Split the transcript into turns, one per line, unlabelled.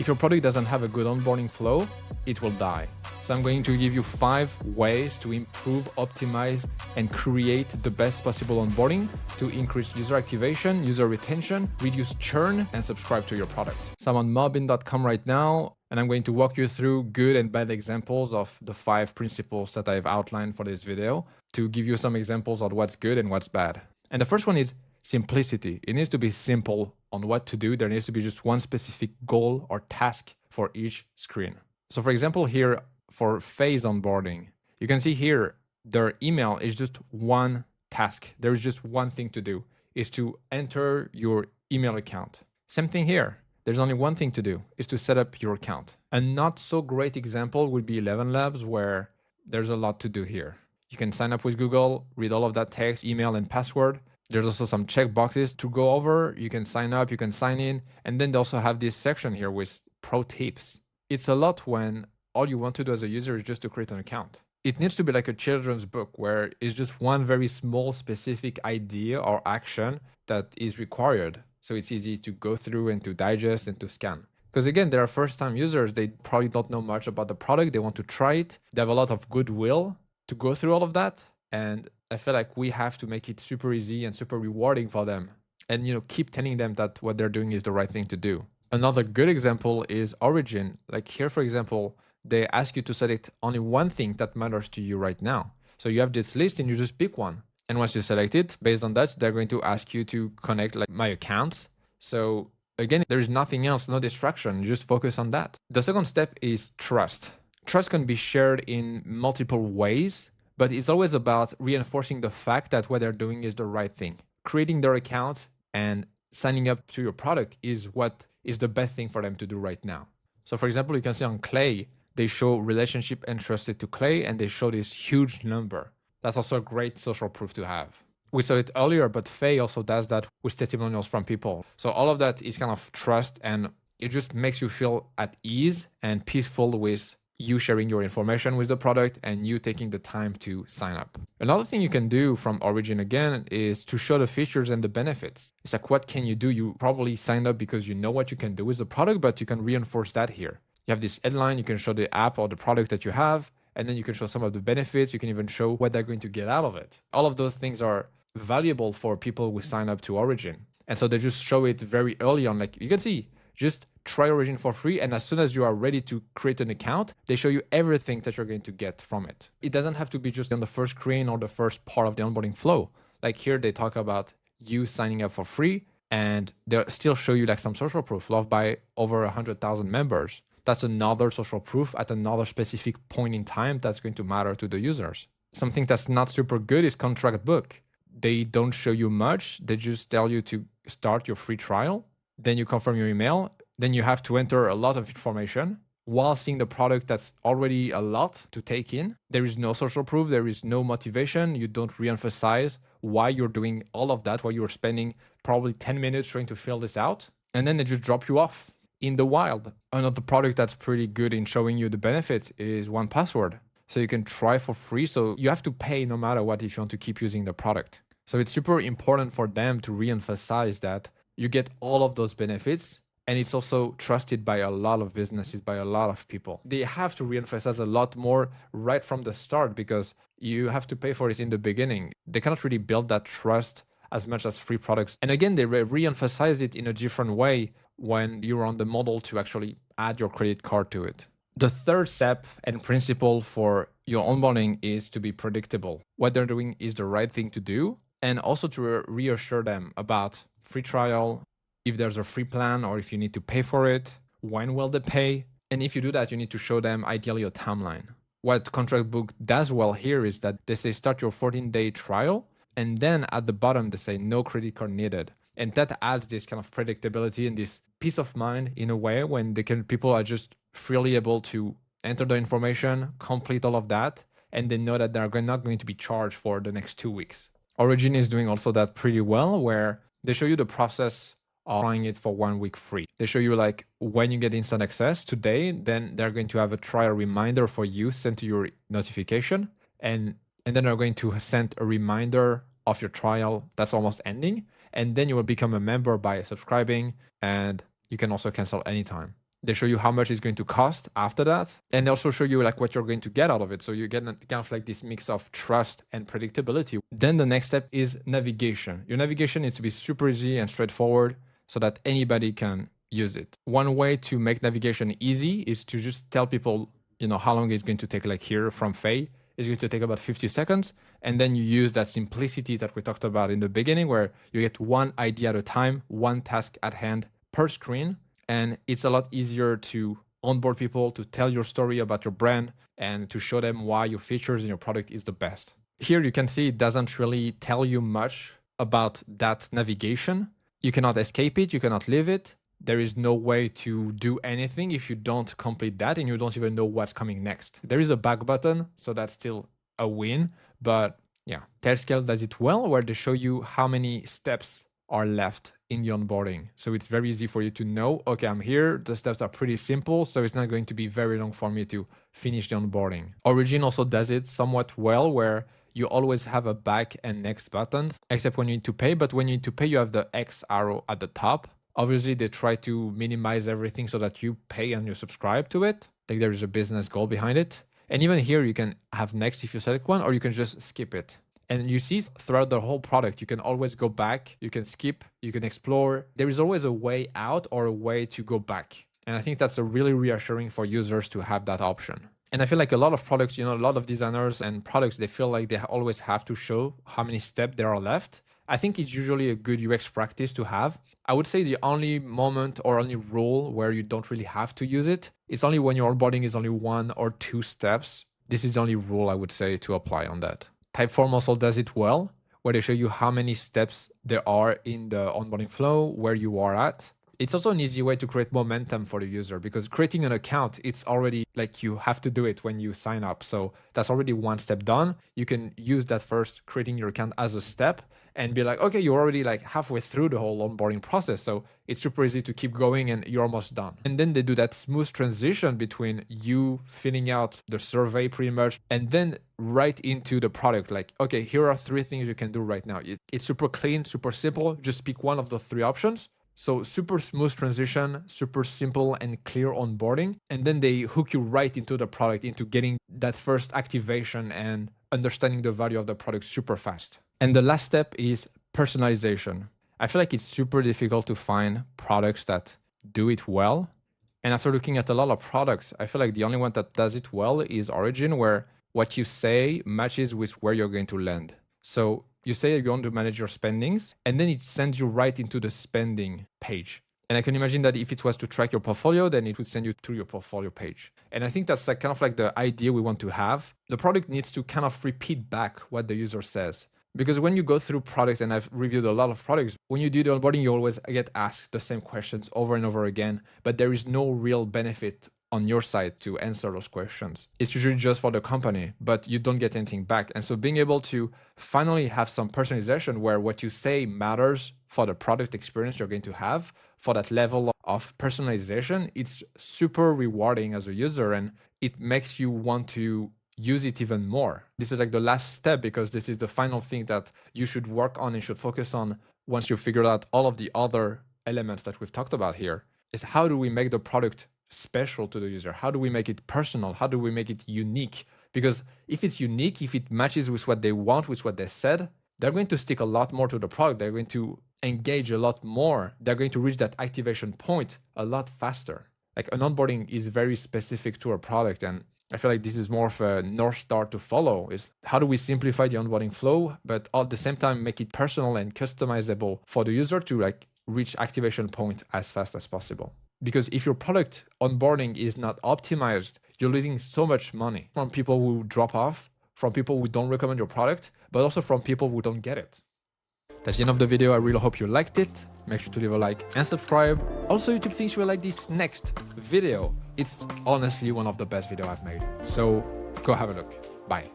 If your product doesn't have a good onboarding flow, it will die. So I'm going to give you 5 ways to improve, optimize, and create the best possible onboarding to increase user activation, user retention, reduce churn, and subscribe to your product. So I'm on mobbin.com right now, and I'm going to walk you through good and bad examples of the 5 principles that I've outlined for this video to give you some examples of what's good and what's bad. And the first one is simplicity. It needs to be simple on what to do. There needs to be just one specific goal or task for each screen. So for example, here for phase onboarding, you can see here their email is just one task. There's just one thing to do, is to enter your email account. Same thing here. There's only one thing to do, is to set up your account. A not so great example would be 11 Labs, where there's a lot to do here. You can sign up with Google, read all of that text, email, and password. There's also some check boxes to go over. You can sign up, you can sign in, and then they also have this section here with pro tips. It's a lot when all you want to do as a user is just to create an account. It needs to be like a children's book where it's just one very small specific idea or action that is required. So it's easy to go through and to digest and to scan. Because again, there are first-time users. They probably don't know much about the product. They want to try it. They have a lot of goodwill to go through all of that. And I feel like we have to make it super easy and super rewarding for them. And keep telling them that what they're doing is the right thing to do. Another good example is Origin. Like here, for example, they ask you to select only one thing that matters to you right now. So you have this list and you just pick one. And once you select it, based on that, they're going to ask you to connect like my accounts. So again, there is nothing else, no distraction, you just focus on that. The second step is trust. Trust can be shared in multiple ways, but it's always about reinforcing the fact that what they're doing is the right thing. Creating their account and signing up to your product is what is the best thing for them to do right now. So for example, you can see on Clay, they show relationship entrusted to Clay, and they show this huge number. That's also a great social proof to have. We saw it earlier, but Faye also does that with testimonials from people. So all of that is kind of trust, and it just makes you feel at ease and peaceful with you sharing your information with the product and you taking the time to sign up. Another thing you can do from Origin again is to show the features and the benefits. It's like, what can you do? You probably signed up because you know what you can do with the product, but you can reinforce that here. You have this headline, you can show the app or the product that you have, and then you can show some of the benefits. You can even show what they're going to get out of it. All of those things are valuable for people who sign up to Origin. And so they just show it very early on. Like you can see, just try Origin for free. And as soon as you are ready to create an account, they show you everything that you're going to get from it. It doesn't have to be just on the first screen or the first part of the onboarding flow. Like here, they talk about you signing up for free, and they'll still show you like some social proof loved by over 100,000 members. That's another social proof at another specific point in time that's going to matter to the users. Something that's not super good is contract book. They don't show you much. They just tell you to start your free trial. Then you confirm your email. Then you have to enter a lot of information while seeing the product that's already a lot to take in. There is no social proof. There is no motivation. You don't reemphasize why you're doing all of that, why you're spending probably 10 minutes trying to fill this out. And then they just drop you off in the wild. Another product that's pretty good in showing you the benefits is 1Password. So you can try for free. So you have to pay no matter what if you want to keep using the product. So it's super important for them to reemphasize that you get all of those benefits. And it's also trusted by a lot of businesses, by a lot of people. They have to reemphasize a lot more right from the start because you have to pay for it in the beginning. They cannot really build that trust as much as free products. And again, they re-emphasize it in a different way when you're on the model to actually add your credit card to it. The third step and principle for your onboarding is to be predictable. What they're doing is the right thing to do, and also to reassure them about free trial, if there's a free plan or if you need to pay for it, when will they pay? And if you do that, you need to show them ideally a timeline. What Contract Book does well here is that they say start your 14-day trial, and then at the bottom they say no credit card needed. And that adds this kind of predictability and this peace of mind in a way when people are just freely able to enter the information, complete all of that, and they know that they're not going to be charged for the next 2 weeks. Origin is doing also that pretty well, where they show you the process of trying it for 1 week free. They show you like when you get instant access today, then they're going to have a trial reminder for you sent to your notification. And then they're going to send a reminder of your trial that's almost ending. And then you will become a member by subscribing, and you can also cancel anytime. They show you how much it's going to cost after that. And they also show you like what you're going to get out of it. So you get kind of like this mix of trust and predictability. Then the next step is navigation. Your navigation needs to be super easy and straightforward so that anybody can use it. One way to make navigation easy is to just tell people, you know, how long it's going to take. Like here from Faye, it's going to take about 50 seconds. And then you use that simplicity that we talked about in the beginning, where you get one idea at a time, one task at hand per screen. And it's a lot easier to onboard people, to tell your story about your brand, and to show them why your features and your product is the best. Here you can see it doesn't really tell you much about that navigation. You cannot escape it, you cannot leave it. There is no way to do anything if you don't complete that and you don't even know what's coming next. There is a back button, so that's still a win. But yeah, Tailscale does it well, where they show you how many steps are left in the onboarding. So it's very easy for you to know, okay, I'm here. The steps are pretty simple, so it's not going to be very long for me to finish the onboarding. Origin also does it somewhat well, where you always have a back and next button, except when you need to pay. But when you need to pay, you have the X arrow at the top. Obviously, they try to minimize everything so that you pay and you subscribe to it. I think there is a business goal behind it. And even here, you can have next if you select one, or you can just skip it. And you see throughout the whole product, you can always go back, you can skip, you can explore. There is always a way out or a way to go back. And I think that's a really reassuring for users to have that option. And I feel like a lot of products, you know, a lot of designers and products, they feel like they always have to show how many steps there are left. I think it's usually a good UX practice to have. I would say the only moment or only rule where you don't really have to use it, it's only when your onboarding is only 1 or 2 steps. This is the only rule I would say to apply on that. Typeform also does it well, where they show you how many steps there are in the onboarding flow, where you are at. It's also an easy way to create momentum for the user, because creating an account, it's already like you have to do it when you sign up. So that's already one step done. You can use that first, creating your account as a step, and be like, okay, you're already like halfway through the whole onboarding process. So it's super easy to keep going and you're almost done. And then they do that smooth transition between you filling out the survey pretty much, and then right into the product. Like, okay, here are 3 things you can do right now. It's super clean, super simple. Just pick one of the 3 options. So super smooth transition, super simple and clear onboarding. And then they hook you right into the product, into getting that first activation and understanding the value of the product super fast. And the last step is personalization. I feel like it's super difficult to find products that do it well. And after looking at a lot of products, I feel like the only one that does it well is Origin, where what you say matches with where you're going to land. So you say you want to manage your spendings, and then it sends you right into the spending page. And I can imagine that if it was to track your portfolio, then it would send you to your portfolio page. And I think that's like kind of like the idea we want to have. The product needs to kind of repeat back what the user says. Because when you go through products, and I've reviewed a lot of products, when you do the onboarding, you always get asked the same questions over and over again, but there is no real benefit on your side to answer those questions. It's usually just for the company, but you don't get anything back. And so being able to finally have some personalization where what you say matters for the product experience you're going to have, for that level of personalization, it's super rewarding as a user, and it makes you want to use it even more. This is like the last step, because this is the final thing that you should work on and should focus on once you figure out all of the other elements that we've talked about here, is how do we make the product special to the user? How do we make it personal? How do we make it unique? Because if it's unique, if it matches with what they want, with what they said, they're going to stick a lot more to the product. They're going to engage a lot more. They're going to reach that activation point a lot faster. Like an onboarding is very specific to a product, and I feel like this is more of a North Star to follow, is how do we simplify the onboarding flow, but at the same time make it personal and customizable for the user to like reach activation point as fast as possible. Because if your product onboarding is not optimized, you're losing so much money from people who drop off, from people who don't recommend your product, but also from people who don't get it. That's the end of the video. I really hope you liked it. Make sure to leave a like and subscribe. Also, YouTube thinks you will like this next video. It's honestly one of the best videos I've made. So go have a look. Bye.